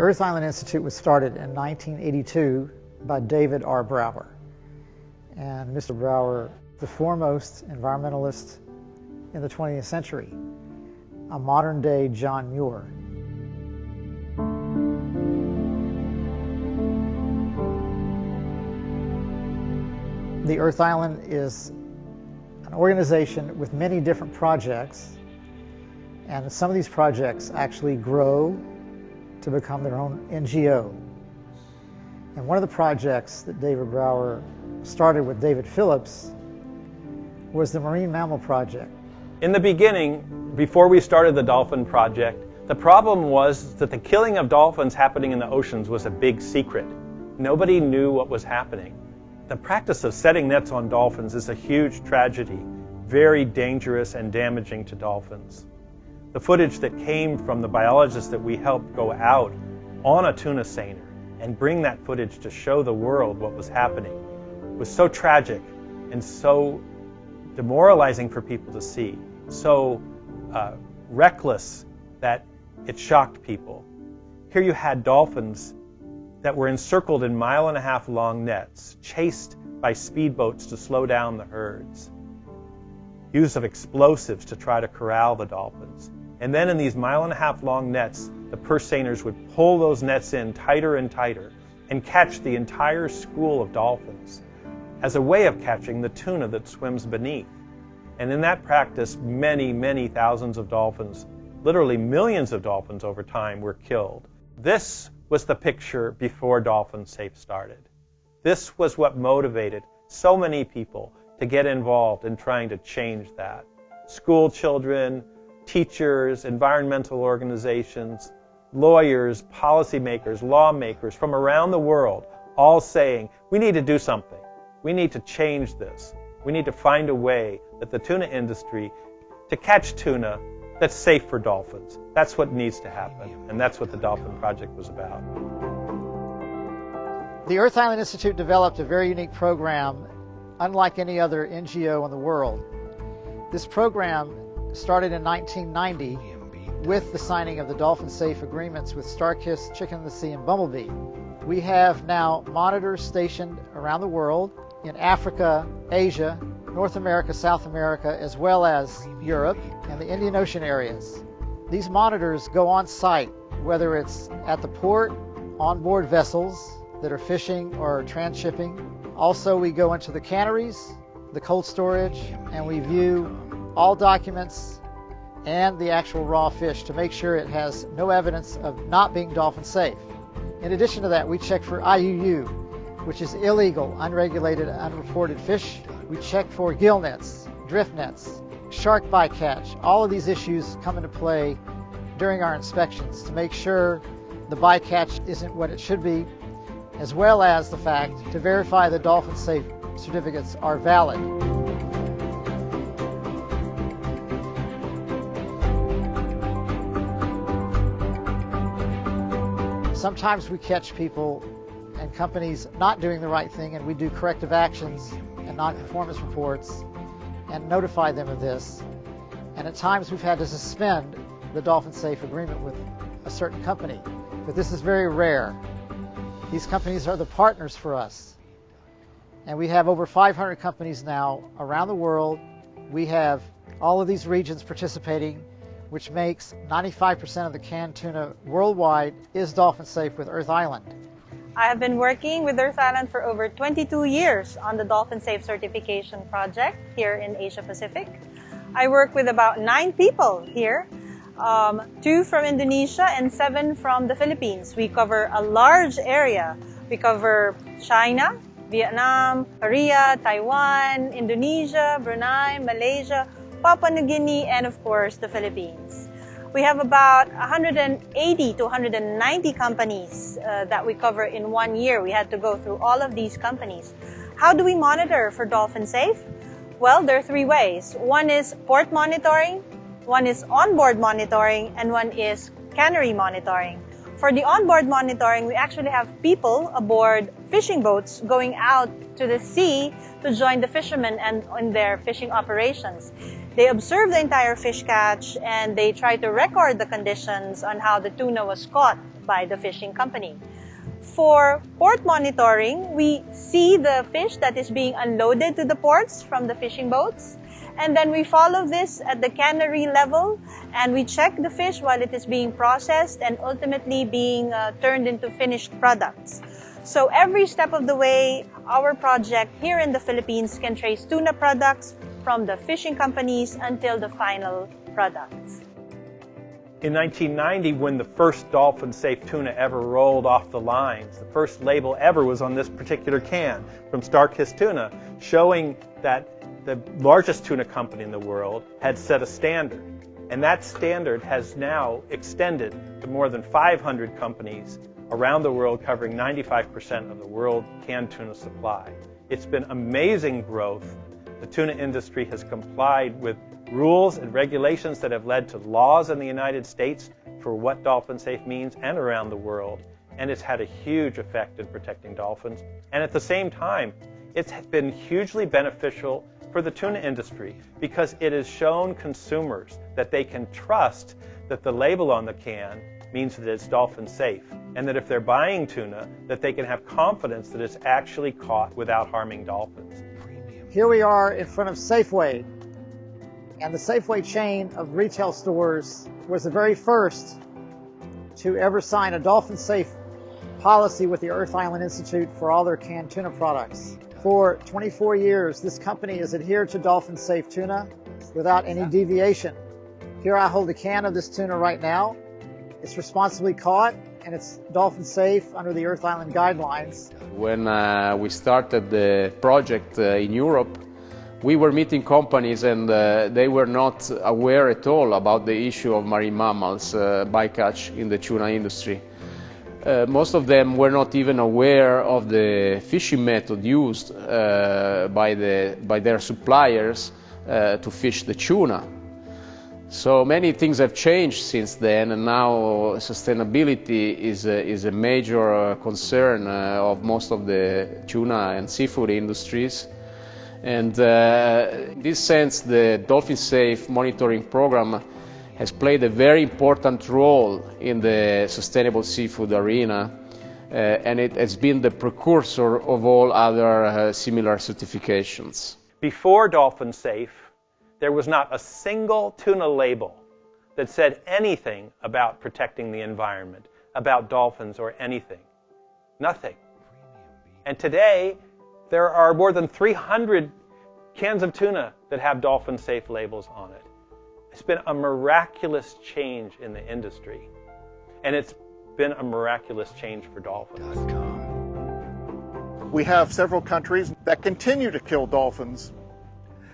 Earth Island Institute was started in 1982 by David R. Brower. And Mr. Brower, the foremost environmentalist in the 20th century, a modern-day John Muir. The Earth Island is an organization with many different projects, and some of these projects actually grow to become their own NGO. And one of the projects that David Brower started with David Phillips was the Marine Mammal Project. In the beginning, before we started the Dolphin Project, the problem was that the killing of dolphins happening in the oceans was a big secret. Nobody knew what was happening. The practice of setting nets on dolphins is a huge tragedy, very dangerous and damaging to dolphins. The footage that came from the biologists that we helped go out on a tuna seiner and bring that footage to show the world what was happening was so tragic and so demoralizing for people to see, so reckless that it shocked people. Here you had dolphins that were encircled in 1.5 mile long nets, chased by speedboats to slow down the herds, use of explosives to try to corral the dolphins. And then in these 1.5 mile long nets, the purse seiners would pull those nets in tighter and tighter and catch the entire school of dolphins as a way of catching the tuna that swims beneath. And in that practice, many, many thousands of dolphins, literally millions of dolphins over time, were killed. This was the picture before Dolphinsafe started. This was what motivated so many people to get involved in trying to change that. School children, teachers, environmental organizations, lawyers, policymakers, lawmakers from around the world, all saying, we need to do something. We need to change this. We need to find a way that the tuna industry, to catch tuna that's safe for dolphins. That's what needs to happen, and that's what the Dolphin Project was about. The Earth Island Institute developed a very unique program, unlike any other NGO in the world. This program started in 1990 with the signing of the Dolphinsafe agreements with Starkiss, Chicken in the Sea, and Bumblebee. We have now monitors stationed around the world in Africa, Asia, North America, South America, as well as Europe and the Indian Ocean areas. These monitors go on site, whether it's at the port, on board vessels that are fishing or transshipping. Also, we go into the canneries, the cold storage, and we view all documents and the actual raw fish to make sure it has no evidence of not being dolphin safe. In addition to that, we check for IUU, which is illegal, unregulated, unreported fish. We check for gill nets, drift nets, shark bycatch. All of these issues come into play during our inspections to make sure the bycatch isn't what it should be, as well as the fact to verify the Dolphinsafe certificates are valid. Sometimes we catch people and companies not doing the right thing, and we do corrective actions and non-conformance reports and notify them of this. And at times we've had to suspend the Dolphinsafe agreement with a certain company, but this is very rare. These companies are the partners for us. And we have over 500 companies now around the world. We have all of these regions participating, which makes 95% of the canned tuna worldwide is Dolphinsafe with Earth Island. I have been working with Earth Island for over 22 years on the Dolphinsafe certification project here in Asia Pacific. I work with about 9 people here, 2 from Indonesia and 7 from the Philippines. We cover a large area. We cover China, Vietnam, Korea, Taiwan, Indonesia, Brunei, Malaysia, Papua New Guinea, and of course the Philippines. We have about 180 to 190 companies that we cover in 1 year. We had to go through all of these companies. How do we monitor for Dolphinsafe? Well, there are 3 ways. One is port monitoring, one is onboard monitoring, and one is cannery monitoring. For the onboard monitoring, we actually have people aboard fishing boats going out to the sea to join the fishermen and in their fishing operations. They observe the entire fish catch and they try to record the conditions on how the tuna was caught by the fishing company. For port monitoring, we see the fish that is being unloaded to the ports from the fishing boats, and then we follow this at the cannery level, and we check the fish while it is being processed and ultimately being turned into finished products. So every step of the way, our project here in the Philippines can trace tuna products from the fishing companies until the final products. In 1990, when the first Dolphinsafe tuna ever rolled off the lines, the first label ever was on this particular can from Starkist Tuna, showing that the largest tuna company in the world had set a standard. And that standard has now extended to more than 500 companies around the world, covering 95% of the world canned tuna supply. It's been amazing growth. The tuna industry has complied with rules and regulations that have led to laws in the United States for what Dolphinsafe means and around the world. And it's had a huge effect in protecting dolphins. And at the same time, it's been hugely beneficial for the tuna industry because it has shown consumers that they can trust that the label on the can means that it's Dolphinsafe, and that if they're buying tuna, that they can have confidence that it's actually caught without harming dolphins. Here we are in front of Safeway, and the Safeway chain of retail stores was the very first to ever sign a Dolphinsafe policy with the Earth Island Institute for all their canned tuna products. For 24 years, this company has adhered to Dolphinsafe tuna without any deviation. Here I hold a can of this tuna right now. It's responsibly caught, and it's Dolphinsafe under the Earth Island guidelines. When we started the project in Europe, we were meeting companies, and they were not aware at all about the issue of marine mammals bycatch in the tuna industry. Most of them were not even aware of the fishing method used by their suppliers to fish the tuna. So many things have changed since then, and now sustainability is a major concern of most of the tuna and seafood industries. And in this sense, the Dolphinsafe monitoring program has played a very important role in the sustainable seafood arena, and it has been the precursor of all other similar certifications. Before Dolphinsafe, there was not a single tuna label that said anything about protecting the environment, about dolphins or anything. Nothing. And today, there are more than 300 cans of tuna that have Dolphinsafe labels on it. It's been a miraculous change in the industry. And it's been a miraculous change for dolphins. We have several countries that continue to kill dolphins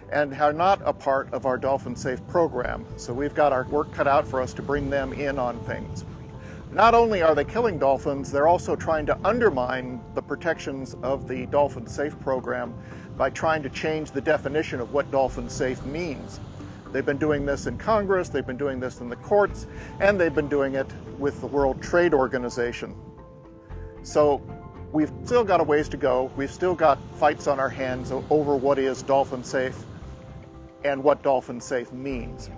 and are not a part of our Dolphinsafe program. So we've got our work cut out for us to bring them in on things. Not only are they killing dolphins, they're also trying to undermine the protections of the Dolphinsafe program by trying to change the definition of what Dolphinsafe means. They've been doing this in Congress, they've been doing this in the courts, and they've been doing it with the World Trade Organization. So we've still got a ways to go. We've still got fights on our hands over what is Dolphinsafe and what Dolphinsafe means.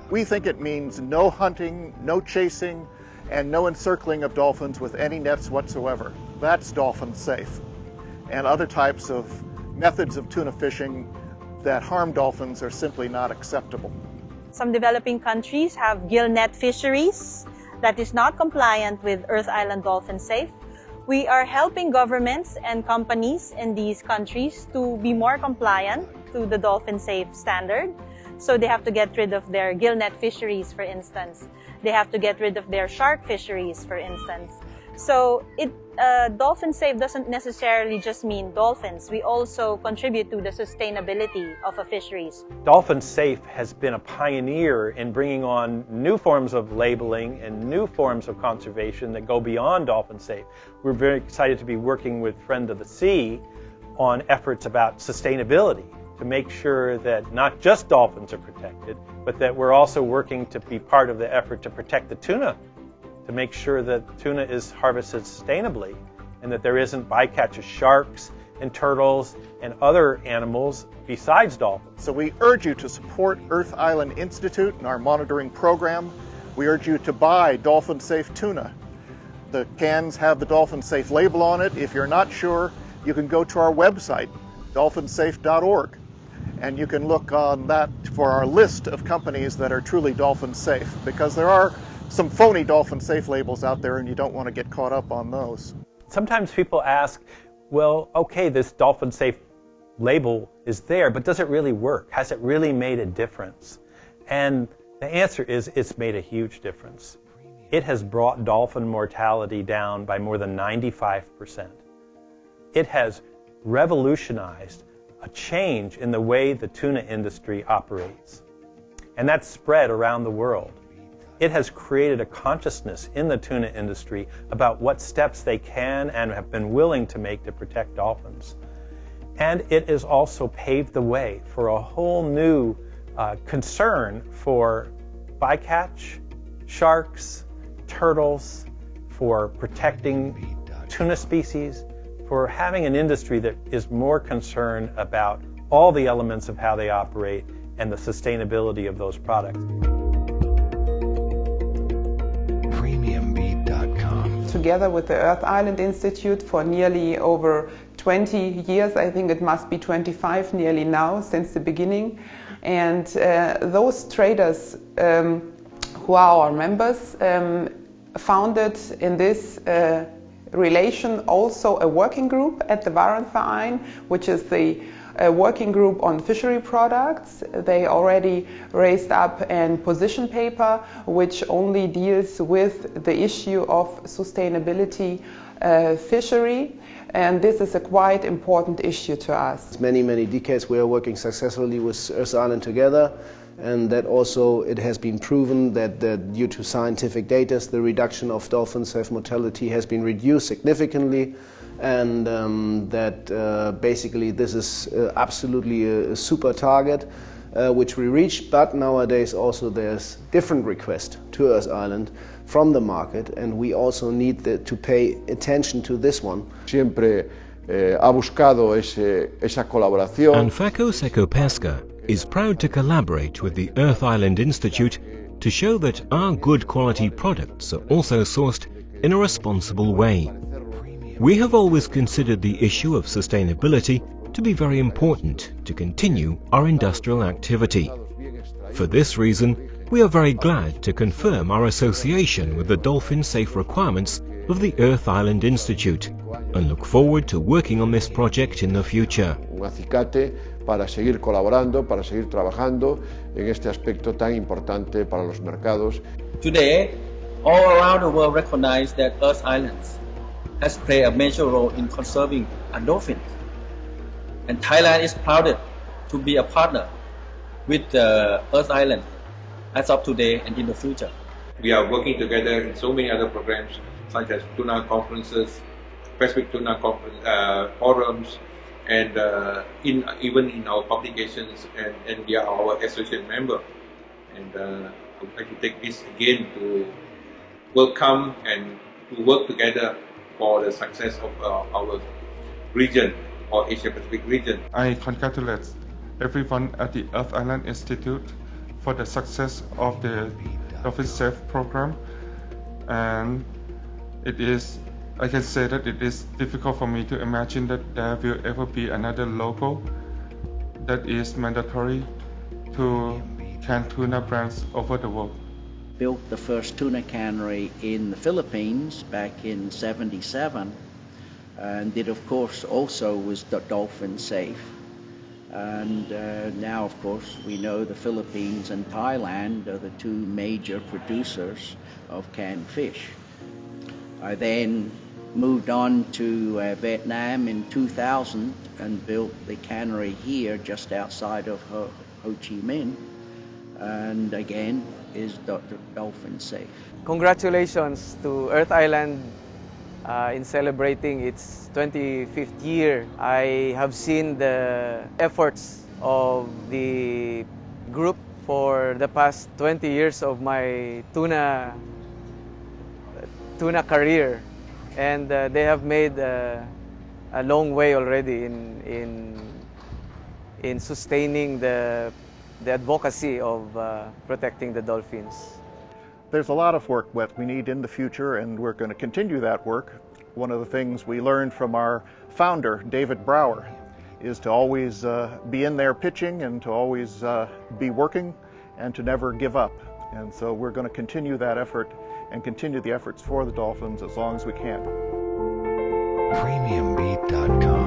We think it means no hunting, no chasing, and no encircling of dolphins with any nets whatsoever. That's Dolphinsafe. And other types of methods of tuna fishing that harm dolphins are simply not acceptable. Some developing countries have gill net fisheries that is not compliant with Earth Island Dolphinsafe. We are helping governments and companies in these countries to be more compliant to the Dolphinsafe standard. So they have to get rid of their gill net fisheries, for instance. They have to get rid of their shark fisheries, for instance. So Dolphinsafe doesn't necessarily just mean dolphins. We also contribute to the sustainability of a fisheries. Dolphinsafe has been a pioneer in bringing on new forms of labeling and new forms of conservation that go beyond Dolphinsafe. We're very excited to be working with Friend of the Sea on efforts about sustainability, to make sure that not just dolphins are protected, but that we're also working to be part of the effort to protect the tuna, to make sure that tuna is harvested sustainably and that there isn't bycatch of sharks and turtles and other animals besides dolphins. So we urge you to support Earth Island Institute and our monitoring program. We urge you to buy Dolphinsafe tuna. The cans have the Dolphinsafe label on it. If you're not sure, you can go to our website, dolphinsafe.org, and you can look on that for our list of companies that are truly dolphin safe, because there are some phony dolphin safe labels out there and you don't want to get caught up on those. Sometimes people ask, well, okay, this Dolphinsafe label is there, but does it really work? Has it really made a difference? And the answer is it's made a huge difference. It has brought dolphin mortality down by more than 95%. It has revolutionized a change in the way the tuna industry operates. And that's spread around the world. It has created a consciousness in the tuna industry about what steps they can and have been willing to make to protect dolphins. And it has also paved the way for a whole new concern for bycatch, sharks, turtles, for protecting tuna species, for having an industry that is more concerned about all the elements of how they operate and the sustainability of those products. Together with the Earth Island Institute for nearly over 20 years, I think it must be 25 nearly now, since the beginning. And those traders who are our members founded in this relation also a working group at the Warenverein, which is the working group on fishery products. They already raised up a position paper which only deals with the issue of sustainability fishery, and this is a quite important issue to us. Many decades we are working successfully with Earth Island together, and that also it has been proven that due to scientific data the reduction of dolphin-safe mortality has been reduced significantly, and that basically this is absolutely a super target which we reached. But nowadays also there's different requests to Earth Island from the market, and we also need to pay attention to this one. Siempre ha buscado esa colaboración. Anfaco Sekopesca is proud to collaborate with the Earth Island Institute to show that our good quality products are also sourced in a responsible way. We have always considered the issue of sustainability to be very important to continue our industrial activity. For this reason, we are very glad to confirm our association with the Dolphinsafe requirements of the Earth Island Institute and look forward to working on this project in the future. Un acicate para seguir colaborando, para seguir trabajando en este aspecto tan importante para los mercados. Today, all around the world recognize that Earth Islands has played a major role in conserving dolphins. And Thailand is proud to be a partner with Earth Island as of today and in the future. We are working together in so many other programs such as tuna conferences, Pacific Tuna forums, and even in our publications, and we are our associate member. And I would like to take this again to welcome and to work together for the success of our region, or Asia Pacific region. I congratulate everyone at the Earth Island Institute for the success of the Dolphinsafe program, and I can say that it is difficult for me to imagine that there will ever be another logo that is mandatory to can tuna brands over the world. Built the first tuna cannery in the Philippines back in '77, and it of course also was Dolphinsafe. And now of course we know the Philippines and Thailand are the two major producers of canned fish. I then moved on to Vietnam in 2000 and built the cannery here just outside of Ho Chi Minh, and again is Dolphinsafe. Congratulations to Earth Island in celebrating its 25th year. I have seen the efforts of the group for the past 20 years of my tuna career, and they have made a long way already in sustaining the advocacy of protecting the dolphins. There's a lot of work that we need in the future, and we're going to continue that work. One of the things we learned from our founder, David Brower, is to always be in there pitching and to always be working and to never give up. And so we're going to continue that effort and continue the efforts for the dolphins as long as we can. Premiumbeat.com